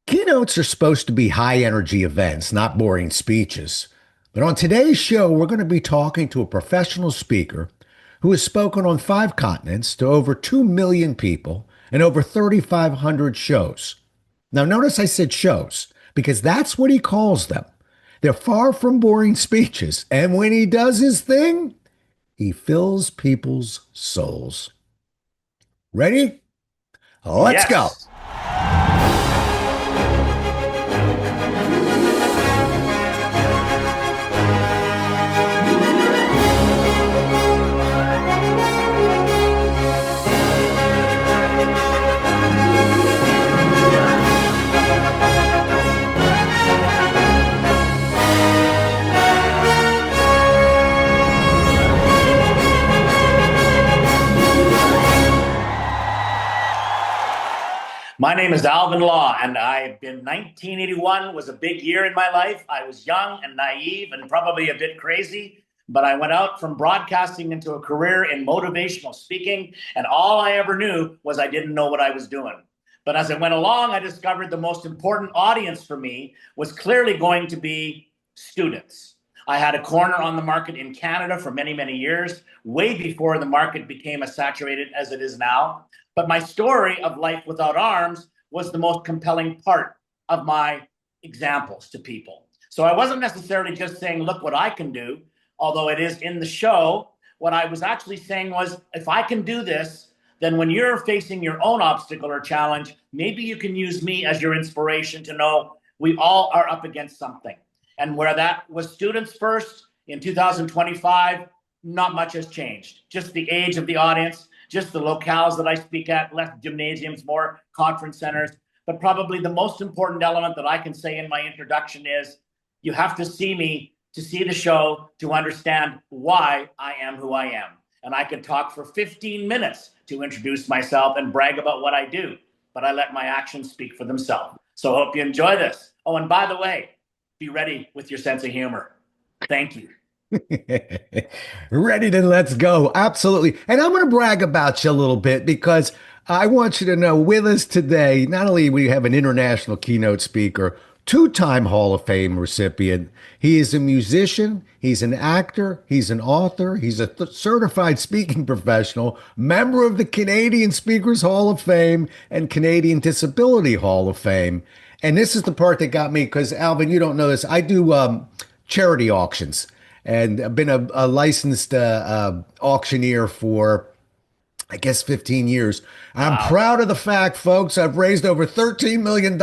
Keynotes are supposed to be high energy events, not boring speeches. But on today's show, we're going to be talking to a professional speaker who has spoken on 5 continents to over 2 million people and over 3,500 shows. Now, notice I said shows because that's what he calls them. They're far from boring speeches. And when he does his thing, he fills people's souls. Ready? Let's go. Yes. My name is Alvin Law, and I've been 1981 was a big year in my life. I was young and naive and probably a bit crazy, but I went out from broadcasting into a career in motivational speaking, and all I ever knew was I didn't know what I was doing. But as I went along, I discovered the most important audience for me was clearly going to be students. I had a corner on the market in Canada for many, many years, way before the market became as saturated as it is now. But my story of life without arms was the most compelling part of my examples to people. So I wasn't necessarily just saying, look what I can do, although it is in the show. What I was actually saying was, if I can do this, then when you're facing your own obstacle or challenge, maybe you can use me as your inspiration to know we all are up against something. And where that was students first in 2025, not much has changed. Just the age of the audience, just the locales that I speak at, less gymnasiums, more conference centers. But probably the most important element that I can say in my introduction is you have to see me to see the show to understand why I am who I am. And I could talk for 15 minutes to introduce myself and brag about what I do, but I let my actions speak for themselves. So I hope you enjoy this. Oh, and by the way, be ready with your sense of humor. Thank you. Ready to let's go. Absolutely. And I'm going to brag about you a little bit because I want you to know with us today, not only we have an international keynote speaker, 2-time Hall of Fame recipient. He is a musician, he's an actor, he's an author, he's a certified speaking professional, member of the Canadian Speakers Hall of Fame and Canadian Disability Hall of Fame. And this is the part that got me because, Alvin, you don't know this. I do charity auctions. And I've been a licensed auctioneer for, I guess, 15 years. I'm Wow. proud of the fact, folks, I've raised over $13 million.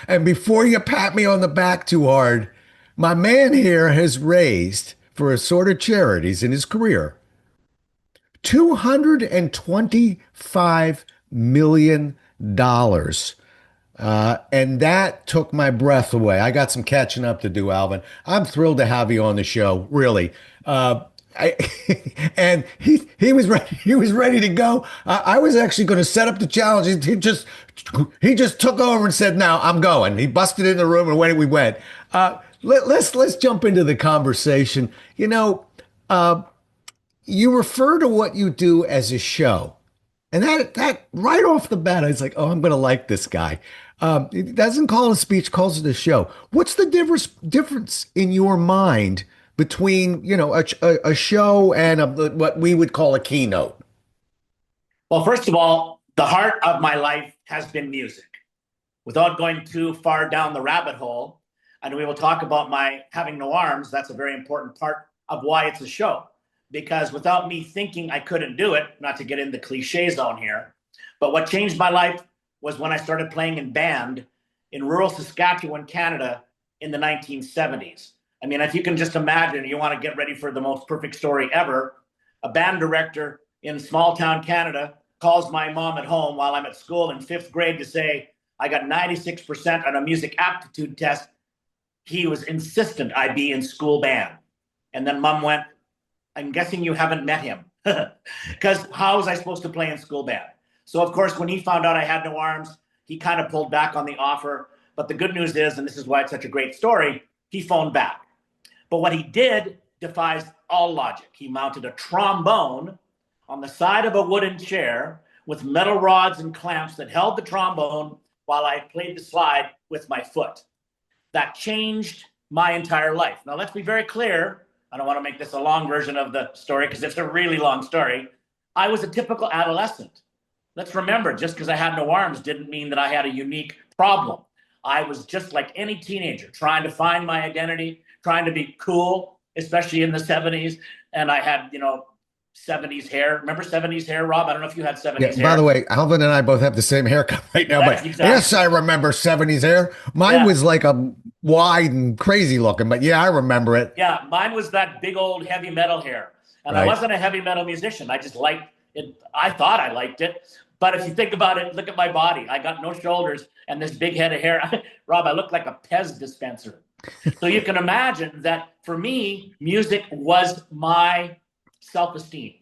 And before you pat me on the back too hard, my man here has raised, for assorted charities in his career, $225 million. And that took my breath away. I got some catching up to do, Alvin. I'm thrilled to have you on the show, really. I, and he was ready. He was ready to go. I was actually going to set up the challenge. He just took over and said, "No, I'm going." He busted in the room and away we went. Let's jump into the conversation. You refer to what you do as a show. And that right off the bat, I was like, oh, I'm going to like this guy. It doesn't call it a speech, calls it a show. What's the difference in your mind between, a show and what we would call a keynote? Well, first of all, the heart of my life has been music. Without going too far down the rabbit hole, and we will talk about my having no arms, that's a very important part of why it's a show. Because without me thinking I couldn't do it, not to get in the cliche zone here, but what changed my life was when I started playing in band in rural Saskatchewan, Canada in the 1970s. I mean, if you can just imagine, you want to get ready for the most perfect story ever. A band director in small town Canada calls my mom at home while I'm at school in 5th grade to say, I got 96% on a music aptitude test. He was insistent I be in school band. And then mom went, I'm guessing you haven't met him because how was I supposed to play in school band? So, of course, when he found out I had no arms, he kind of pulled back on the offer. But the good news is, and this is why it's such a great story, he phoned back. But what he did defies all logic. He mounted a trombone on the side of a wooden chair with metal rods and clamps that held the trombone while I played the slide with my foot. That changed my entire life. Now, let's be very clear. I don't want to make this a long version of the story because it's a really long story. I was a typical adolescent. Let's remember, just because I had no arms didn't mean that I had a unique problem. I was just like any teenager, trying to find my identity, trying to be cool, especially in the 70s. And I had, 70s hair. Remember 70s hair, Rob? I don't know if you had Yeah. 70s By the hair. way, Alvin and I both have the same haircut right now, That's but yes, exactly. I remember 70s hair. Mine Yeah. was like a wide and crazy looking, but yeah, I remember it. Yeah. Mine was that big old heavy metal hair. And I Right. wasn't a heavy metal musician. I just liked it. I thought I liked it. But if you think about it, look at my body. I got no shoulders and this big head of hair. Rob, I look like a Pez dispenser. So you can imagine that for me, music was my self-esteem.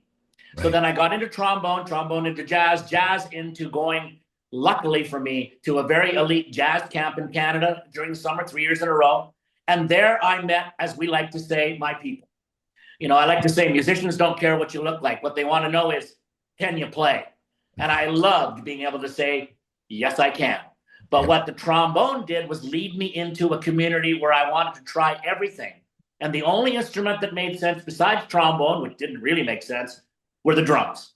So Right. then I got into trombone into jazz into going, luckily for me, to a very elite jazz camp in Canada during the summer, 3 years in a row. And there I met, as we like to say, my people. I like to say musicians don't care what you look like. What they want to know is, can you play? And I loved being able to say, yes, I can. But Yeah. what the trombone did was lead me into a community where I wanted to try everything. And the only instrument that made sense besides trombone, which didn't really make sense, were the drums.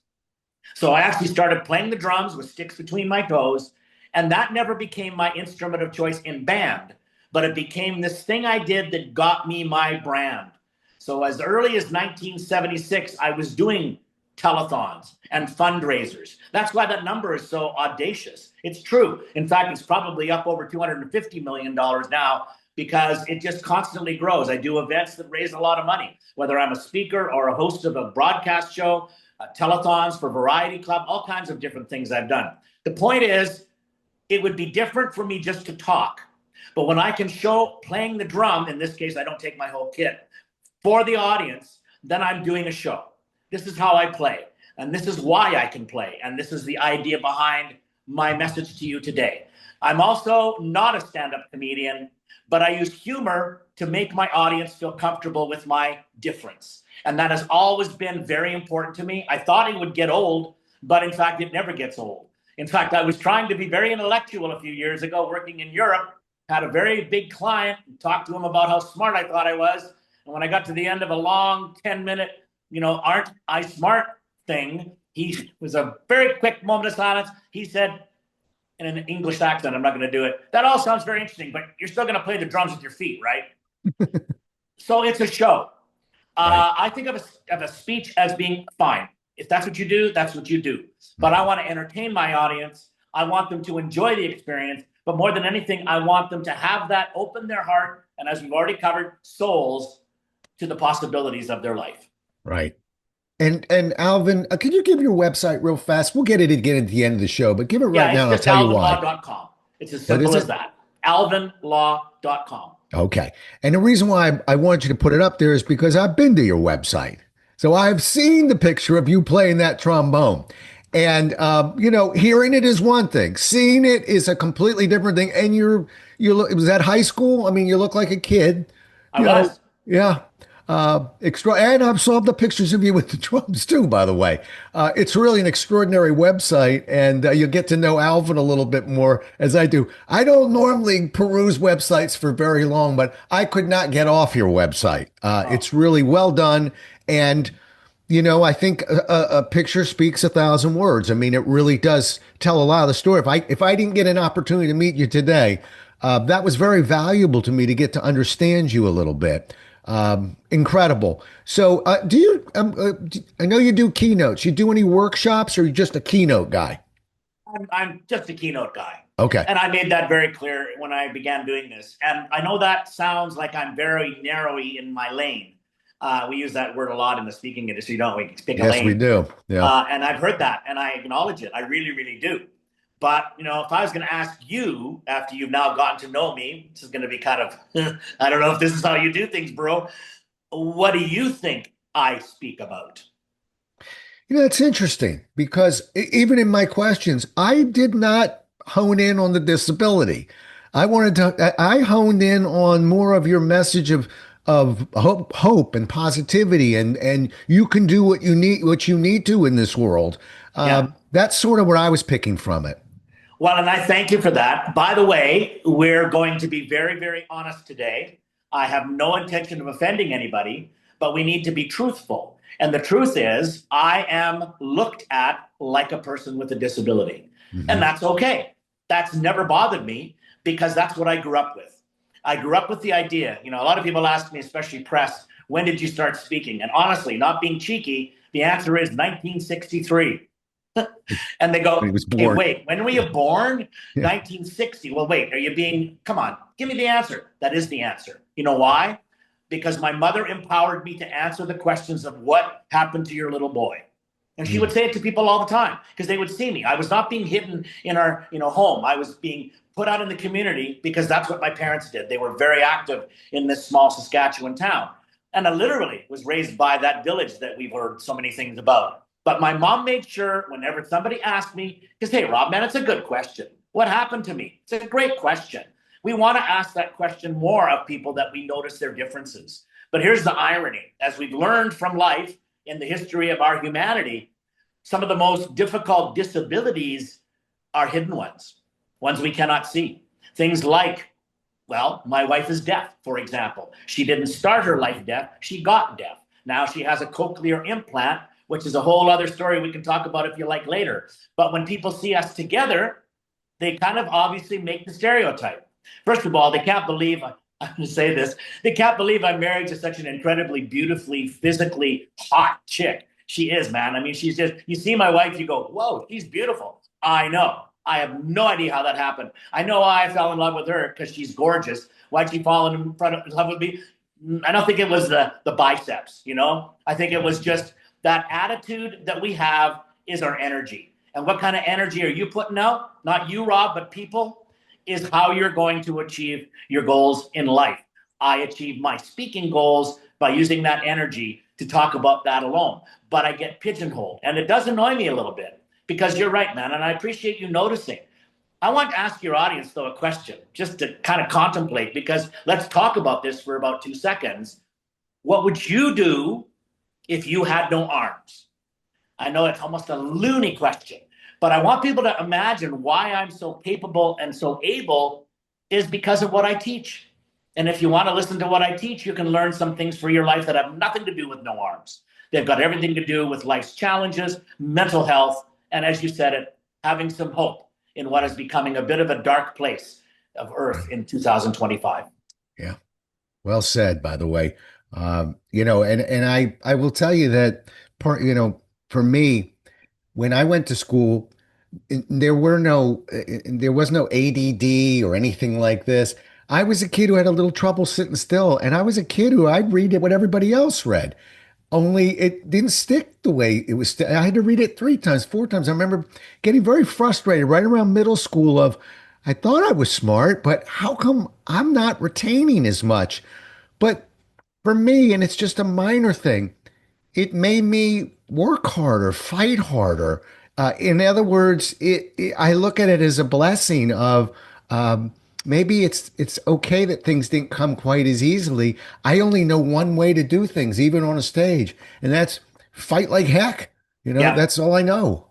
So I actually started playing the drums with sticks between my toes. And that never became my instrument of choice in band, but it became this thing I did that got me my brand. So as early as 1976, I was doing telethons and fundraisers. That's why that number is so audacious. It's true. In fact, it's probably up over $250 million now because it just constantly grows. I do events that raise a lot of money, whether I'm a speaker or a host of a broadcast show, telethons for Variety Club, all kinds of different things I've done. The point is, it would be different for me just to talk. But when I can show playing the drum, in this case, I don't take my whole kit, for the audience, then I'm doing a show. This is how I play. And this is why I can play. And this is the idea behind my message to you today. I'm also not a stand-up comedian, but I use humor to make my audience feel comfortable with my difference. And that has always been very important to me. I thought it would get old, but in fact, it never gets old. In fact, I was trying to be very intellectual a few years ago, working in Europe, had a very big client, talked to him about how smart I thought I was. And when I got to the end of a long 10-minute, aren't I smart thing, he was a very quick moment of silence. He said, in an English accent, I'm not going to do it, that all sounds very interesting, but you're still going to play the drums with your feet, right? So it's a show. Right. I think of a speech as being fine. If that's what you do, that's what you do. But I want to entertain my audience. I want them to enjoy the experience. But more than anything, I want them to have that open their heart. And as we've already covered, souls to the possibilities of their life. Right. And Alvin, can you give your website real fast? We'll get it again at the end of the show, but give it right Yeah, now it's and I'll just tell you why. alvinlaw.com. It's as What is simple as it? that. alvinlaw.com. Okay. And the reason why I want you to put it up there is because I've been to your website. So I've seen the picture of you playing that trombone. And hearing it is one thing. Seeing it is a completely different thing. And you look, was that high school? I mean, you look like a kid. I was. Yeah. Extra, and I've saw the pictures of you with the drums too, by the way. It's really an extraordinary website, and you'll get to know Alvin a little bit more as I do. I don't normally peruse websites for very long, but I could not get off your website. Oh, It's really well done, and I think a picture speaks 1,000 words. I mean, it really does tell a lot of the story. If I didn't get an opportunity to meet you today, that was very valuable to me to get to understand you a little bit. Incredible. So, I know you do keynotes. You do any workshops, or are you just a keynote guy? I'm just a keynote guy. Okay. And I made that very clear when I began doing this. And I know that sounds like I'm very narrowy in my lane. We use that word a lot in the speaking industry, don't we? Pick a Yes, we lane. do. Yeah. And I've heard that and I acknowledge it. I really, really do. But, if I was going to ask you after you've now gotten to know me, this is going to be kind of, I don't know if this is how you do things, bro. What do you think I speak about? It's interesting because even in my questions, I did not hone in on the disability. I honed in on more of your message of hope and positivity, and you can do what you need to in this world. Yeah. That's sort of what I was picking from it. Well, and I thank you for that. By the way, we're going to be very, very honest today. I have no intention of offending anybody, but we need to be truthful. And the truth is, I am looked at like a person with a disability. And Hmm. that's okay. That's never bothered me because that's what I grew up with. I grew up with the idea, a lot of people ask me, especially press, when did you start speaking? And honestly, not being cheeky, the answer is 1963. And they When he go, was hey, born. wait, when were you born? Yeah. 1960. Well, wait, come on, give me the answer. That is the answer. You know why? Because my mother empowered me to answer the questions of what happened to your little boy. And she would Mm. say it to people all the time because they would see me. I was not being hidden in our, home. I was being put out in the community because that's what my parents did. They were very active in this small Saskatchewan town. And I literally was raised by that village that we've heard so many things about. But my mom made sure whenever somebody asked me, because, hey, Rob, man, it's a good question. What happened to me? It's a great question. We want to ask that question more of people that we notice their differences. But here's the irony. As we've learned from life in the history of our humanity, some of the most difficult disabilities are hidden ones we cannot see. Things like, well, my wife is deaf, for example. She didn't start her life deaf, she got deaf. Now she has a cochlear implant, which is a whole other story we can talk about if you like later. But when people see us together, they kind of obviously make the stereotype. First of all, they can't believe, I'm going to say this, they can't believe I'm married to such an incredibly beautifully, physically hot chick. She is, man. I mean, she's just, you see my wife, you go, whoa, she's beautiful. I know. I have no idea how that happened. I know I fell in love with her because she's gorgeous. Why'd she fall in front of love with me? I don't think it was the biceps, I think it was just that attitude that we have is our energy. And what kind of energy are you putting out? Not you, Rob, but people, is how you're going to achieve your goals in life. I achieve my speaking goals by using that energy to talk about that alone. But I get pigeonholed. And it does annoy me a little bit because you're right, man. And I appreciate you noticing. I want to ask your audience, though, a question just to kind of contemplate, because let's talk about this for about 2 seconds. What would you do if you had no arms? I know it's almost a loony question, but I want people to imagine why I'm so capable and so able is because of what I teach. And if you want to listen to what I teach, you can learn some things for your life that have nothing to do with no arms. They've got everything to do with life's challenges, mental health, and as you said it, having some hope in what is becoming a bit of a dark place of Earth in 2025. Yeah. Well said, by the way. And I will tell you that for me, when I went to school, there was no ADD or anything like this. I was a kid who had a little trouble sitting still, and I was a kid who I'd read what everybody else read. Only it didn't stick the way it was. I had to read it 3 times, 4 times. I remember getting very frustrated right around middle school of, I thought I was smart, but how come I'm not retaining as much? But for me, and it's just a minor thing, it made me work harder, fight harder. In other words, I look at it as a blessing of maybe it's okay that things didn't come quite as easily. I only know one way to do things, even on a stage, and that's fight like heck. Yeah, That's all I know.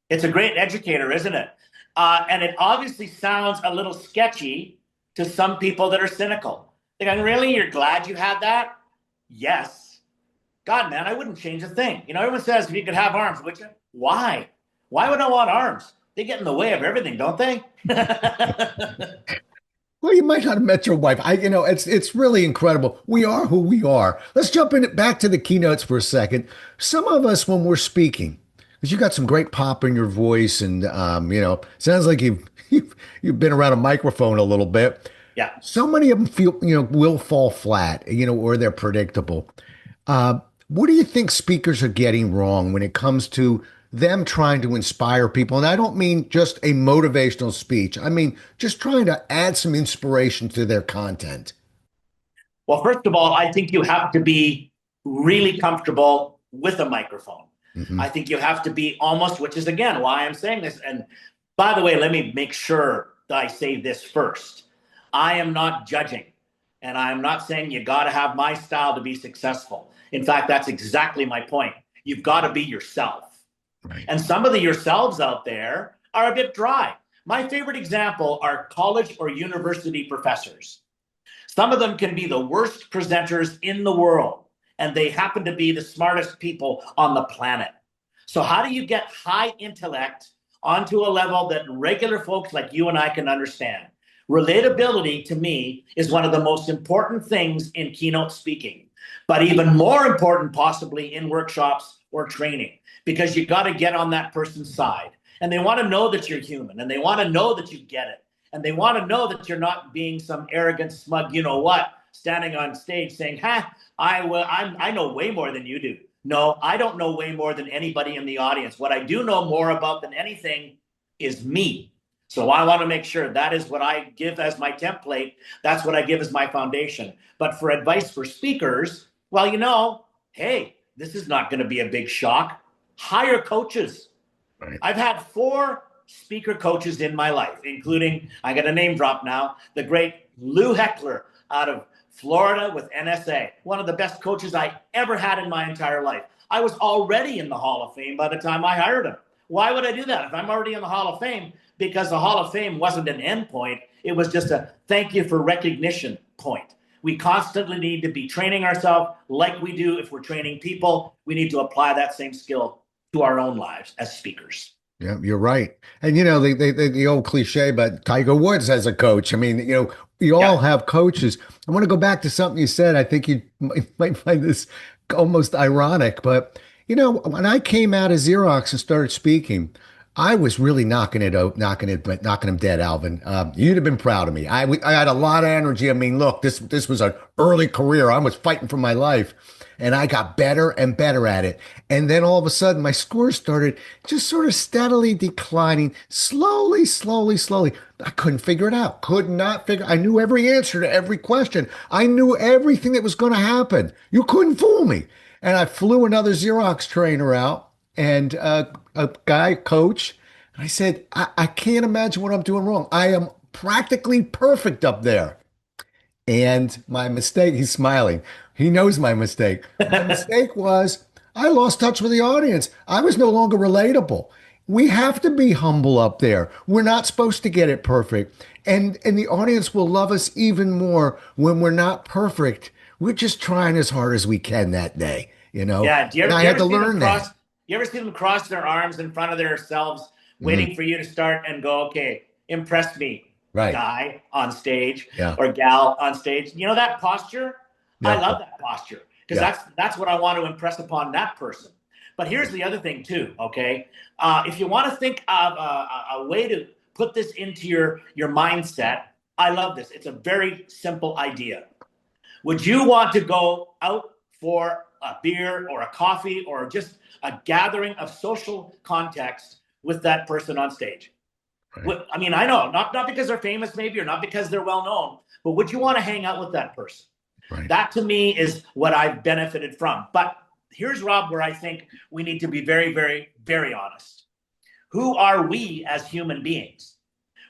it's a great educator, isn't it? And it obviously sounds a little sketchy to some people that are cynical. They're going, really? You're glad you had that? Yes. God, man, I wouldn't change a thing. Everyone says if you could have arms, would you? Why? Why would I want arms? They get in the way of everything, don't they? Well, you might not have met your wife. It's really incredible. We are who we are. Let's jump in back to the keynotes for a second. Some of us, when we're speaking, because you got some great pop in your voice, and sounds like you've been around a microphone a little bit. Yeah. So many of them feel will fall flat, or they're predictable. What do you think speakers are getting wrong when it comes to them trying to inspire people? And I don't mean just a motivational speech. I mean just trying to add some inspiration to their content. Well, first of all, I think you have to be really comfortable with a microphone. Hmm. I think you have to be almost, which is again why I'm saying this. And by the way, let me make sure that I say this first. I am not judging, and I'm not saying you got to have my style to be successful. In fact, that's exactly my point. You've got to be yourself. Right. And some of the yourselves out there are a bit dry. My favorite example are college or university professors. Some of them can be the worst presenters in the world, and they happen to be the smartest people on the planet. So how do you get high intellect onto a level that regular folks like you and I can understand? Relatability to me is one of the most important things in keynote speaking, but even more important possibly in workshops or training, because you got to get on that person's side. And they want to know that you're human, and they want to know that you get it. And they want to know that you're not being some arrogant, smug, you know what, standing on stage saying, ha, I know way more than you do. No, I don't know way more than anybody in the audience. What I do know more about than anything is me. So I want to make sure that is what I give as my template. That's what I give as my foundation. But for advice for speakers, well, hey, this is not going to be a big shock. Hire coaches. Right. I've had 4 speaker coaches in my life, including, I got a name drop now, the great Lou Heckler out of Florida with NSA, one of the best coaches I ever had in my entire life. I was already in the Hall of Fame by the time I hired him. Why would I do that if I'm already in the Hall of Fame? Because the Hall of Fame wasn't an end point. It was just a thank you for recognition point. We constantly need to be training ourselves like we do if we're training people. We need to apply that same skill to our own lives as speakers. Yeah, you're right. And the old cliche, but Tiger Woods as a coach. I mean, we all have coaches. I want to go back to something you said. I think you might find this almost ironic, but when I came out of Xerox and started speaking, I was really knocking him dead, Alvin. You'd have been proud of me. I had a lot of energy. I mean, look, this was an early career. I was fighting for my life. And I got better and better at it. And then all of a sudden, my scores started just sort of steadily declining, slowly. I couldn't figure it out. I knew every answer to every question. I knew everything that was going to happen. You couldn't fool me. And I flew another Xerox trainer out and a coach. And I said, I can't imagine what I'm doing wrong. I am practically perfect up there. And my mistake, he's smiling. He knows my mistake. My mistake was I lost touch with the audience. I was no longer relatable. We have to be humble up there. We're not supposed to get it perfect. And the audience will love us even more when we're not perfect. We're just trying as hard as we can that day, Yeah, I had to learn that. You ever see them cross their arms in front of themselves, waiting for you to start and go, okay, impress me. Right. Guy on stage or gal on stage. That posture? Yeah. I love that posture because that's what I want to impress upon that person. But here's the other thing too, okay? If you want to think of a way to put this into your mindset, I love this. It's a very simple idea. Would you want to go out for a beer or a coffee or just a gathering of social context with that person on stage? Right. I mean, I know, not because they're famous maybe or not because they're well known, but would you want to hang out with that person? Right. That to me is what I've benefited from. But here's, Rob, where I think we need to be very, very, very honest. Who are we as human beings?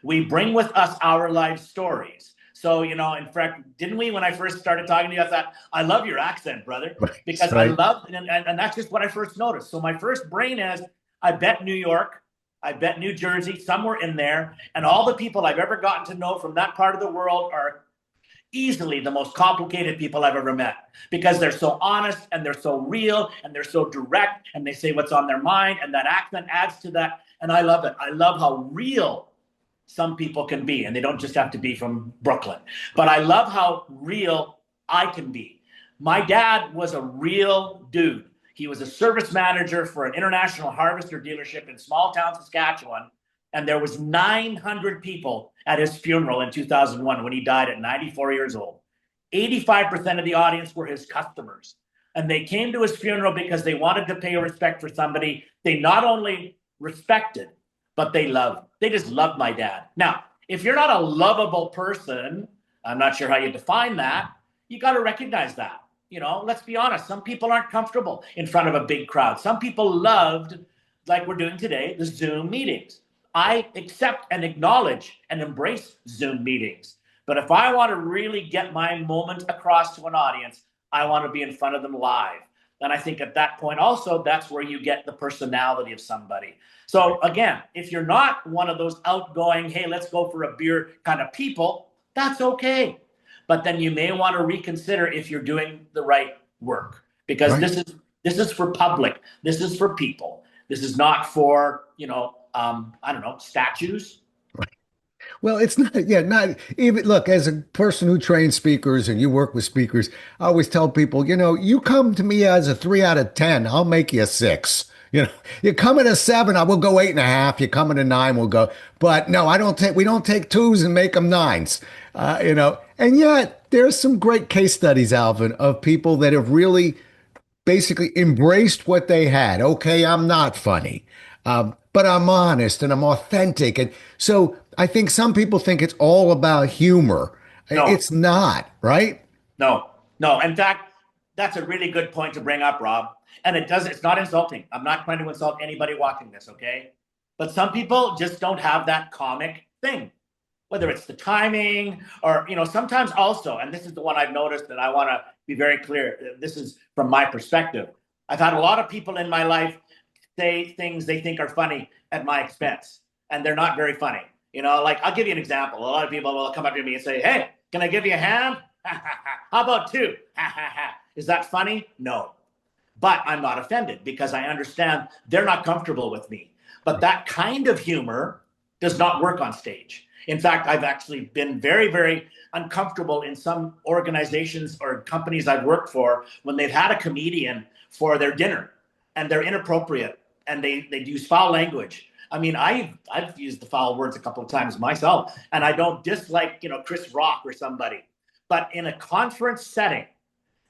We bring with us our life stories. So, in fact, didn't we, when I first started talking to you, I thought, I love your accent, brother, because I love, and that's just what I first noticed. So my first brain is, I bet New York, I bet New Jersey, somewhere in there, and all the people I've ever gotten to know from that part of the world are easily the most complicated people I've ever met because they're so honest and they're so real and they're so direct and they say what's on their mind, and that accent adds to that. And I love it. I love how real some people can be, and they don't just have to be from Brooklyn, but I love how real I can be. My dad was a real dude. He was a service manager for an international harvester dealership in small town Saskatchewan. And there was 900 people at his funeral in 2001 when he died at 94 years old. 85% of the audience were his customers. And they came to his funeral because they wanted to pay respect for somebody they not only respected, but they loved. They just loved my dad. Now, if you're not a lovable person, I'm not sure how you define that, you got to recognize that. Let's be honest. Some people aren't comfortable in front of a big crowd. Some people loved, like we're doing today, the Zoom meetings. I accept and acknowledge and embrace Zoom meetings. But if I want to really get my moment across to an audience, I want to be in front of them live. And I think at that point also, that's where you get the personality of somebody. So again, if you're not one of those outgoing, hey, let's go for a beer kind of people, that's okay. But then you may want to reconsider if you're doing the right work, because Right. this is for public. This is for people. This is not for, I don't know, statues. Well, it's not, yeah, not even, look, as a person who trains speakers and you work with speakers, I always tell people, you come to me as a 3 out of 10, I'll make you a 6. You come at a 7, I will go 8.5. You come at a 9, we'll go. But no, we don't take 2s and make them 9s. And yet there's some great case studies, Alvin, of people that have really basically embraced what they had. Okay, I'm not funny, but I'm honest and I'm authentic. And so I think some people think it's all about humor. No, It's not, right? no, no. In fact, that's a really good point to bring up, Rob. And it's not insulting. I'm not trying to insult anybody watching this, okay? But some people just don't have that comic thing, whether it's the timing or, sometimes also, and this is the one I've noticed that I want to be very clear. This is from my perspective. I've had a lot of people in my life say things they think are funny at my expense, and they're not very funny. Like, I'll give you an example. A lot of people will come up to me and say, hey, can I give you a hand? How about 2? Is that funny? No. But I'm not offended because I understand they're not comfortable with me. But that kind of humor does not work on stage. In fact, I've actually been very, very uncomfortable in some organizations or companies I've worked for when they've had a comedian for their dinner and they're inappropriate and they use foul language. I mean, I've used the foul words a couple of times myself, and I don't dislike, Chris Rock or somebody. But in a conference setting,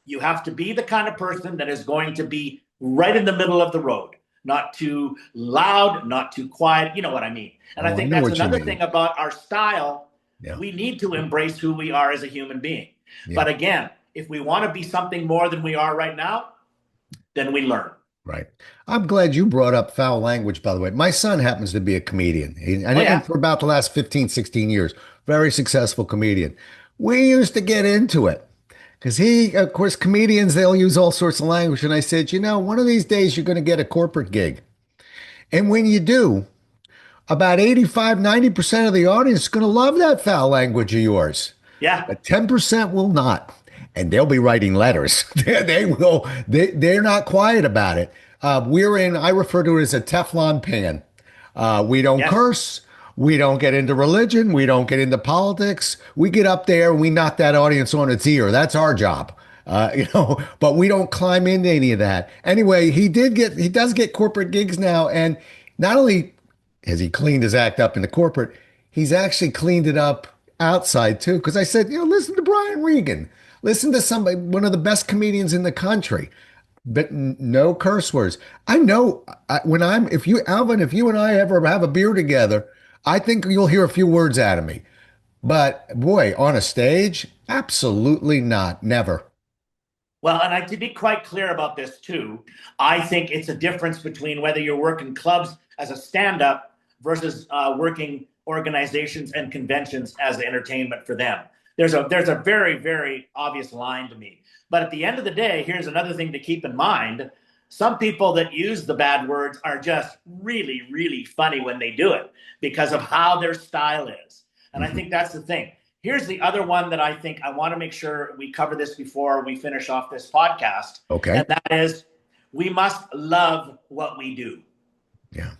you have to be the kind of person that is going to be right in the middle of the road, not too loud, not too quiet. You know what I mean? And I Oh, I think know that's what you another mean. thing about our style. Yeah. We need to embrace who we are as a human being. Yeah. But again, if we want to be something more than we are right now, then we learn. Right. I'm glad you brought up foul language, by the way. My son happens to be a comedian, Oh, and yeah. for about the last 15, 16 years, very successful comedian. We used to get into it because of course, comedians, they'll use all sorts of language. And I said, one of these days you're going to get a corporate gig. And when you do, about 85, 90% of the audience is going to love that foul language of yours. Yeah. But 10% will not. And they'll be writing letters. They will. They're not quiet about it. I refer to it as a Teflon pan. We don't Yes. curse. We don't get into religion. We don't get into politics. We get up there and we knock that audience on its ear. That's our job. But we don't climb into any of that. Anyway, he does get corporate gigs now. And not only has he cleaned his act up in the corporate, he's actually cleaned it up outside too. Because I said, listen to Brian Regan, listen to somebody, one of the best comedians in the country, but no curse words. I know Alvin, if you and I ever have a beer together, I think you'll hear a few words out of me. But boy, on a stage, absolutely not, never. Well, and to be quite clear about this too, I think it's a difference between whether you're working clubs as a stand-up versus working organizations and conventions as entertainment for them. There's a very, very obvious line to me. But at the end of the day, here's another thing to keep in mind. Some people that use the bad words are just really, really funny when they do it because of how their style is. And I Mhm. think that's the thing. Here's the other one that I think I want to make sure we cover this before we finish off this podcast. And Okay. that is, we must love what we do. Yeah.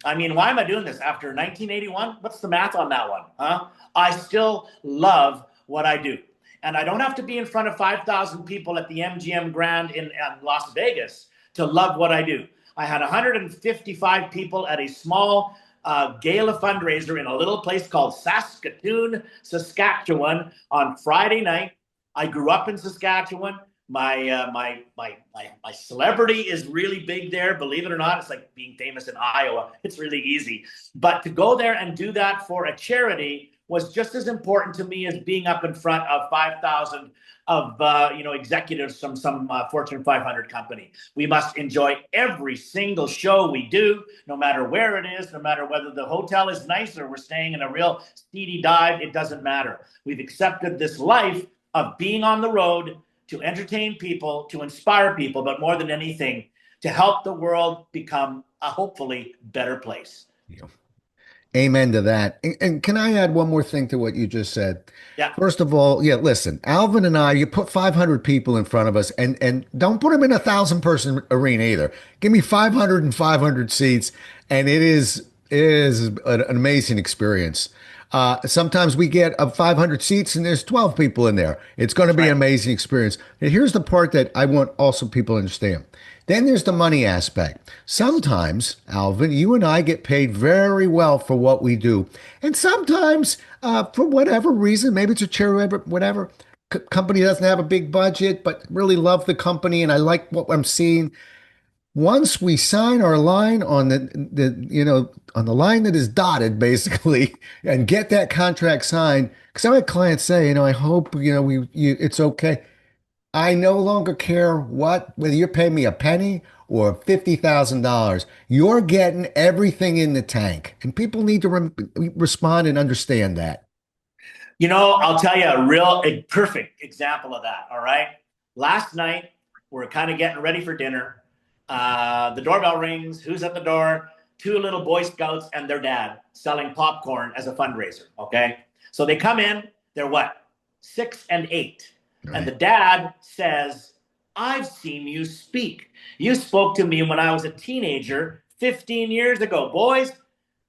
I mean, why am I doing this after 1981? What's the math on that one? Huh? I still love what I do. And I don't have to be in front of 5,000 people at the MGM Grand in Las Vegas to love what I do. I had 155 people at a small gala fundraiser in a little place called Saskatoon, Saskatchewan on Friday night. I grew up in Saskatchewan. My celebrity is really big there. Believe it or not, it's like being famous in Iowa. It's really easy. But to go there and do that for a charity was just as important to me as being up in front of 5,000 of executives from some Fortune 500 company. We must enjoy every single show we do, no matter where it is, no matter whether the hotel is nice or we're staying in a real seedy dive. It doesn't matter. We've accepted this life of being on the road, to entertain people, to inspire people, but more than anything, to help the world become a hopefully better place. Yeah. Amen to that. And can I add one more thing to what you just said? Yeah. First of all, yeah, listen, Alvin and I, you put 500 people in front of us and don't put them in a 1,000 person arena either. Give me 500 and 500 seats. And it is an amazing experience. Sometimes we get 500 seats and there's 12 people in there. It's going to That's be an right. amazing experience. And here's the part that I want also people to understand. Then there's the money aspect. Sometimes, Alvin, you and I get paid very well for what we do. And sometimes, for whatever reason, maybe it's a charity, whatever, company doesn't have a big budget, but really love the company and I like what I'm seeing. Once we sign our line on on the line that is dotted, basically, and get that contract signed, because I had clients say, I hope, it's okay. I no longer care whether you're paying me a penny or $50,000. You're getting everything in the tank, and people need to respond and understand that. I'll tell you a perfect example of that. All right. Last night, we're kind of getting ready for dinner. The doorbell rings. Who's at the door? Two little Boy Scouts and their dad selling popcorn as a fundraiser. Okay. So they come in, they're what? 6 and 8. And the Right. dad says, I've seen you speak. You spoke to me when I was a teenager 15 years ago. Boys,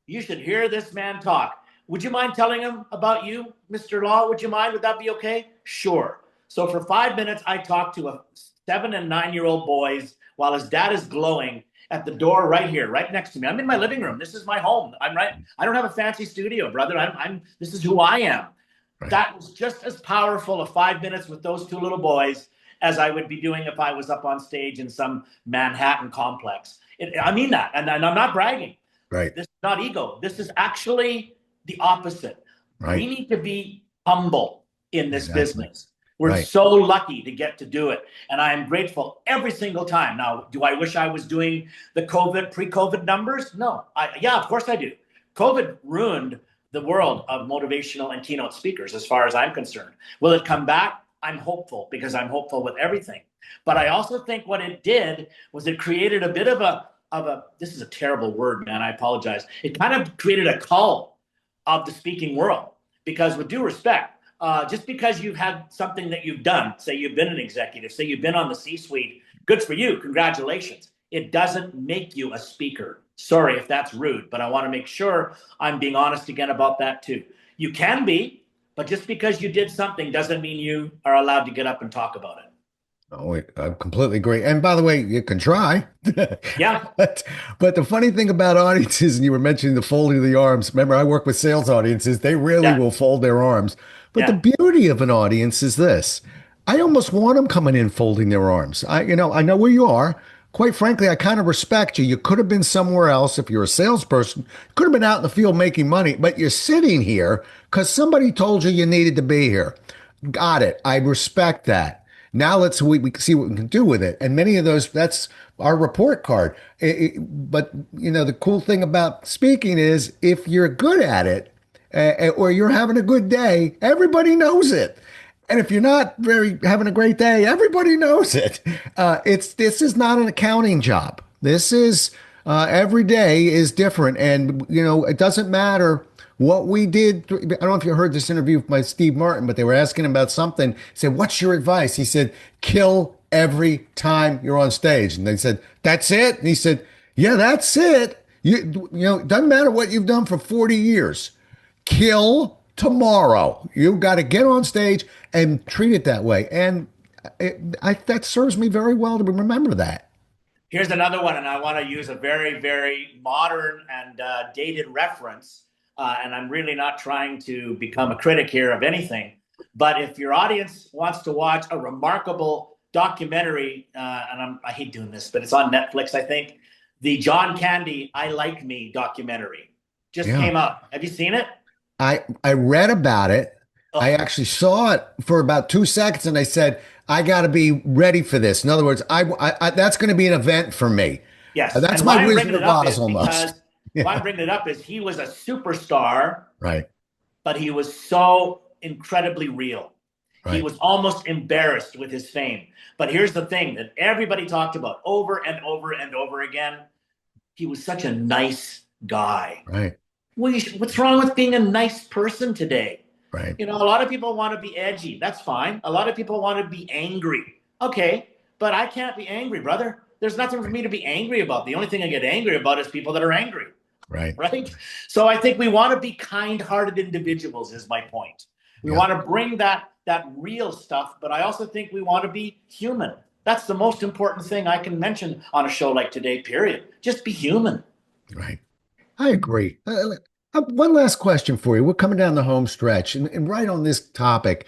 you should hear this man talk. Would you mind telling him about you, Mr. Law? Would you mind? Would that be okay? Sure. So for 5 minutes, I talked to a 7 and 9-year-old boys while his dad is glowing at the door right here, right next to me. I'm in my living room. This is my home. I'm right. I don't have a fancy studio, brother. This is who I am. Right. That was just as powerful of 5 minutes with those two little boys as I would be doing if I was up on stage in some Manhattan complex. I mean that, and I'm not bragging. Right. This is not ego. This is actually the opposite. We Right. need to be humble in this Exactly. business. We're Right. so lucky to get to do it. And I am grateful every single time. Now, do I wish I was doing the pre-COVID numbers? No. Yeah, of course I do. COVID ruined the world of motivational and keynote speakers, as far as I'm concerned. Will it come back? I'm hopeful, because I'm hopeful with everything. But I also think what it did was it created a bit of this is a terrible word, man. I apologize. It kind of created a cult of the speaking world, because with due respect, just because you've had something that you've done, say you've been an executive, say you've been on the C-suite, good for you, congratulations. It doesn't make you a speaker. Sorry if that's rude, but I want to make sure I'm being honest again about that too. You can be, but just because you did something doesn't mean you are allowed to get up and talk about it. Oh, I completely agree. And by the way, you can try. Yeah, But the funny thing about audiences, and you were mentioning the folding of the arms. Remember, I work with sales audiences. They really yeah, will fold their arms. But the yeah. beauty of an audience is this. I almost want them coming in folding their arms. I know where you are. Quite frankly, I kind of respect you. You could have been somewhere else if you're a salesperson. You could have been out in the field making money, but you're sitting here because somebody told you you needed to be here. Got it. I respect that. Now we can see what we can do with it. And many of those, that's our report card. But the cool thing about speaking is if you're good at it, or you're having a good day, everybody knows it. And if you're not very having a great day, everybody knows it. This is not an accounting job. This is every day is different, and it doesn't matter what we did. I don't know if you heard this interview by Steve Martin, but they were asking him about something. He said, "What's your advice?" He said, "Kill every time you're on stage." And they said, "That's it?" And he said, "Yeah, that's it. It doesn't matter what you've done for 40 years. Kill tomorrow. You've got to get on stage and treat it that way." And that serves me very well to remember that. Here's another one, and I want to use a very, very modern and dated reference. And I'm really not trying to become a critic here of anything. But if your audience wants to watch a remarkable documentary, and I hate doing this, but it's on Netflix, I think, the John Candy "I Like Me" documentary just Yeah. came out. Have you seen it? I read about it. I Oh, actually saw it for about 2 seconds, and I said, "I got to be ready for this." In other words, that's going to be an event for me. yes. That's And my why I'm Wizard bringing it of up Oz is almost. because why I'm Yeah. bringing it up is he was a superstar, Right. but he was so incredibly real. He Right. was almost embarrassed with his fame. But here's the thing that everybody talked about over and over and over again. He was such a nice guy. Right. What's wrong with being a nice person today? Right. A lot of people want to be edgy. That's fine. A lot of people want to be angry. Okay, but I can't be angry, brother. There's nothing for me to be angry about. The only thing I get angry about is people that are angry, Right. right? So I think we want to be kind-hearted individuals is my point. We Yeah. want to bring that real stuff, but I also think we want to be human. That's the most important thing I can mention on a show like today, period. Just be human. Right. I agree. One last question for you. We're coming down the home stretch, and right on this topic,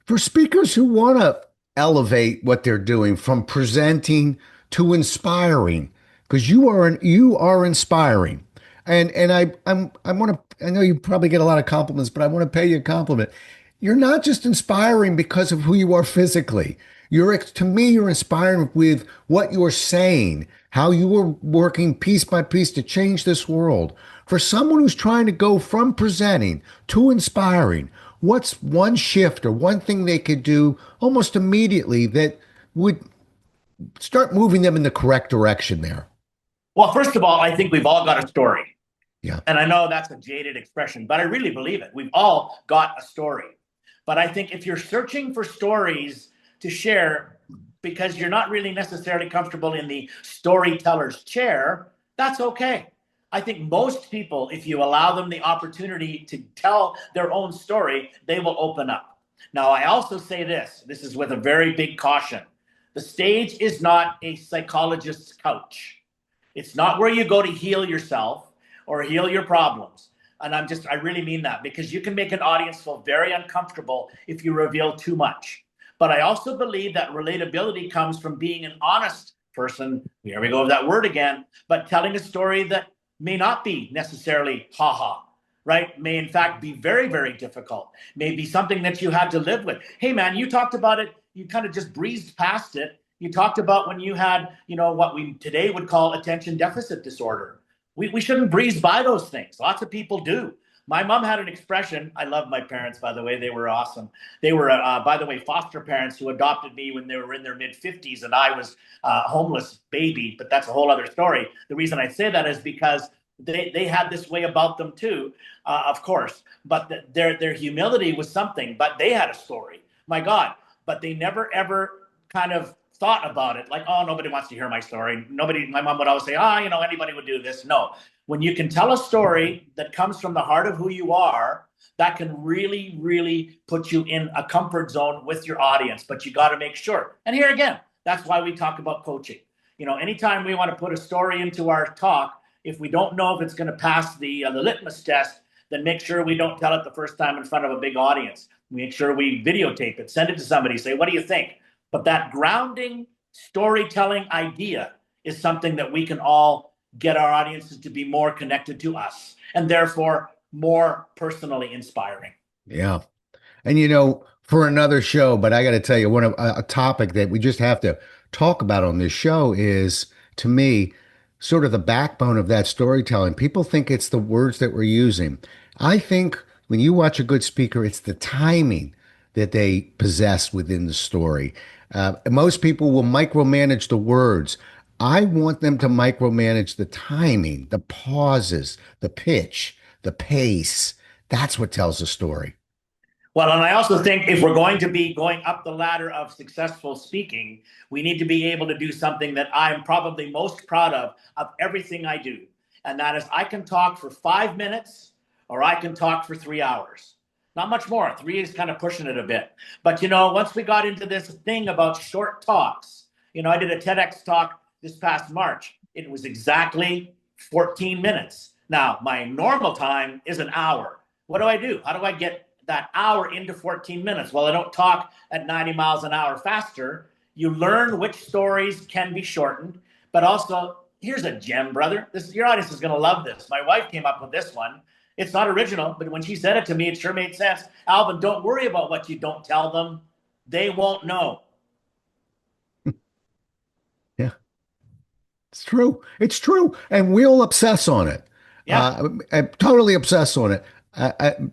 for speakers who want to elevate what they're doing from presenting to inspiring, because you are inspiring, and I want to. I know you probably get a lot of compliments, but I want to pay you a compliment. You're not just inspiring because of who you are physically. To me, you're inspiring with what you're saying, how you are working piece by piece to change this world. For someone who's trying to go from presenting to inspiring, what's one shift or one thing they could do almost immediately that would start moving them in the correct direction there? Well, first of all, I think we've all got a story. Yeah. And I know that's a jaded expression, but I really believe it. We've all got a story. But I think if you're searching for stories to share because you're not really necessarily comfortable in the storyteller's chair, that's okay. I think most people, if you allow them the opportunity to tell their own story, they will open up. Now, I also say this is with a very big caution. The stage is not a psychologist's couch. It's not where you go to heal yourself or heal your problems. And I really mean that because you can make an audience feel very uncomfortable if you reveal too much. But I also believe that relatability comes from being an honest person. Here we go with that word again, but telling a story that may not be necessarily haha, right? May in fact be very, very difficult. May be something that you had to live with. Hey man, you talked about it. You kind of just breezed past it. You talked about when you had, what we today would call attention deficit disorder. We shouldn't breeze by those things. Lots of people do. My mom had an expression. I love my parents, by the way. They were awesome. They were, by the way, foster parents who adopted me when they were in their mid-50s, and I was a homeless baby, but that's a whole other story. The reason I say that is because they had this way about them too, of course. But their humility was something, but they had a story. My God. But they never, ever kind of thought about it like, oh, nobody wants to hear my story. My mom would always say, anybody would do this. No, when you can tell a story that comes from the heart of who you are, that can really, really put you in a comfort zone with your audience. But you got to make sure. And here again, that's why we talk about coaching. Anytime we want to put a story into our talk, if we don't know if it's going to pass the litmus test, then make sure we don't tell it the first time in front of a big audience. Make sure we videotape it, send it to somebody, say, what do you think? But that grounding storytelling idea is something that we can all get our audiences to be more connected to us and therefore more personally inspiring. Yeah. And for another show, but I got to tell you, a topic that we just have to talk about on this show is, to me, sort of the backbone of that storytelling. People think it's the words that we're using. I think when you watch a good speaker, it's the timing that they possess within the story. Most people will micromanage the words. I want them to micromanage the timing, the pauses, the pitch, the pace. That's what tells a story. Well, and I also think if we're going to be going up the ladder of successful speaking, we need to be able to do something that I'm probably most proud of everything I do. And that is I can talk for 5 minutes or I can talk for 3 hours. Not much more. 3 is kind of pushing it a bit. But, once we got into this thing about short talks, I did a TEDx talk this past March. It was exactly 14 minutes. Now, my normal time is an hour. What do? How do I get that hour into 14 minutes? Well, I don't talk at 90 miles an hour faster. You learn which stories can be shortened, but also here's a gem, brother. Your audience is going to love this. My wife came up with this one. It's not original, but when she said it to me, it sure made sense. Alvin, don't worry about what you don't tell them. They won't know. Yeah, it's true. It's true. And we'll obsess on it. Yeah. I totally obsess on it.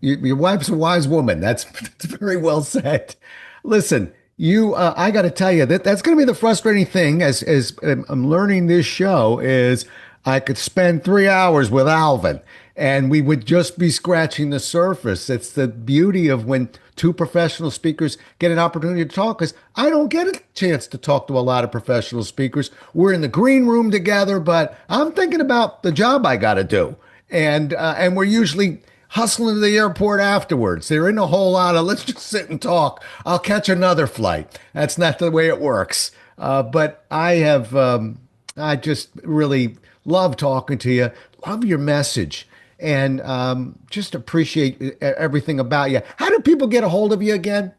Your wife's a wise woman. That's very well said. Listen, I got to tell you that that's going to be the frustrating thing as I'm learning this show is I could spend 3 hours with Alvin and we would just be scratching the surface. It's the beauty of when two professional speakers get an opportunity to talk because I don't get a chance to talk to a lot of professional speakers. We're in the green room together, but I'm thinking about the job I got to do. And we're usually hustling to the airport afterwards. There isn't a whole lot of let's just sit and talk. I'll catch another flight. That's not the way it works. But I just really love talking to you. Love your message, and just appreciate everything about you. How do people get a hold of you again?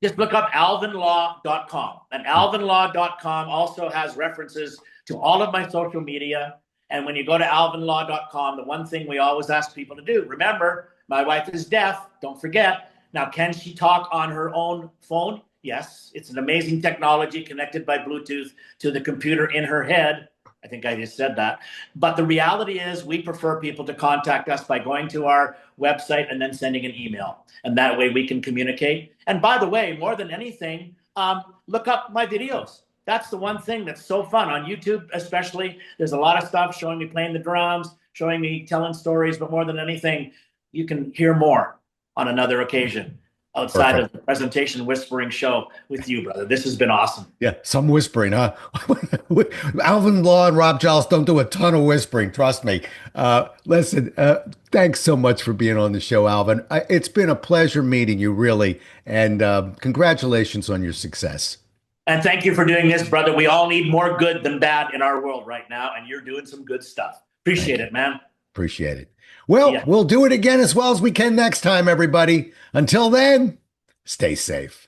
Just look up alvinlaw.com. And alvinlaw.com also has references to all of my social media. And when you go to alvinlaw.com, the one thing we always ask people to do, remember, my wife is deaf. Don't forget. Now, can she talk on her own phone? Yes. It's an amazing technology connected by Bluetooth to the computer in her head. I think I just said that. But the reality is we prefer people to contact us by going to our website and then sending an email. And that way we can communicate. And by the way, more than anything, look up my videos. That's the one thing that's so fun on YouTube, especially. There's a lot of stuff showing me playing the drums, showing me telling stories, but more than anything, you can hear more on another occasion outside Perfect. of the presentation whispering show with you, brother. This has been awesome. Yeah, some whispering, huh? Alvin Law and Rob Jolles don't do a ton of whispering, trust me. Listen, thanks so much for being on the show, Alvin. It's been a pleasure meeting you, really, and congratulations on your success. And thank you for doing this, brother. We all need more good than bad in our world right now, and you're doing some good stuff. Appreciate Thank you. it, man. Appreciate it. See Well, ya. we'll do it again as well as we can next time, everybody. Until then, stay safe.